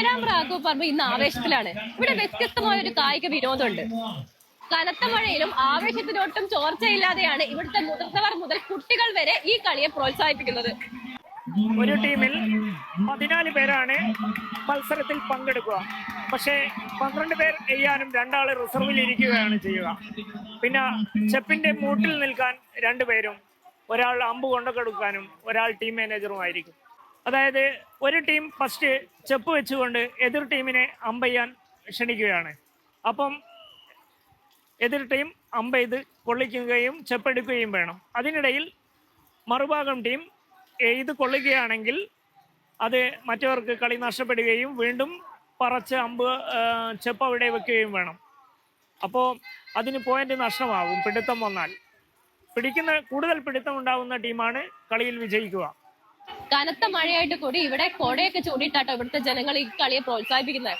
പേരാമ്പ്ര പറമ്പ് ഇന്ന് ആവേശത്തിലാണ്. ഇവിടെ വ്യത്യസ്തമായ ഒരു കായിക വിനോദമുണ്ട്. കനത്ത മഴയിലും ആവേശത്തിനൊട്ടും ചോർച്ചയില്ലാതെയാണ് ഇവിടുത്തെ മുതിർന്നവർ മുതൽ കുട്ടികൾ വരെ ഈ കളിയെ പ്രോത്സാഹിപ്പിക്കുന്നത്. ഒരു ടീമിൽ 14 പേരാണ് മത്സരത്തിൽ പങ്കെടുക്കുക. പക്ഷേ 12 പേർ എയ്യാനും 2 ആള് റിസർവിൽ ഇരിക്കുകയാണ് ചെയ്യുക. പിന്നെ ചെപ്പിന്റെ മൂട്ടിൽ നിൽക്കാൻ 2 പേരും, ഒരാൾ അമ്പ് കൊണ്ടൊക്കെടുക്കാനും ഒരാൾ ടീം മാനേജറുമായിരിക്കും. അതായത് ഒരു ടീം ഫസ്റ്റ് ചെപ്പ് വെച്ചുകൊണ്ട് എതിർ ടീമിനെ അമ്പെയ്യാൻ ക്ഷണിക്കുകയാണ്. അപ്പം എതിർ ടീം അമ്പെയ്ത് കൊള്ളിക്കുകയും ചെപ്പെടുക്കുകയും വേണം. അതിനിടയിൽ മറുഭാഗം ടീം ഇത് കൊള്ളുകയാണെങ്കിൽ അത് മറ്റവർക്ക് കളി നഷ്ടപ്പെടുകയും വീണ്ടും പറച്ച് ചെപ്പ് അവിടെ വെക്കുകയും വേണം. അപ്പോൾ അതിന് പോയിന്റ് നഷ്ടമാകും. പിടുത്തം വന്നാൽ കൂടുതൽ പിടുത്തം ഉണ്ടാകുന്ന ടീമാണ് കളിയിൽ വിജയിക്കുക. കനത്ത മഴയായിട്ട് കൂടി ഇവിടെ കൊടയൊക്കെ ചൂണ്ടിയിട്ടാട്ടോ ഇവിടുത്തെ ജനങ്ങൾ ഈ കളിയെ പ്രോത്സാഹിപ്പിക്കുന്നത്.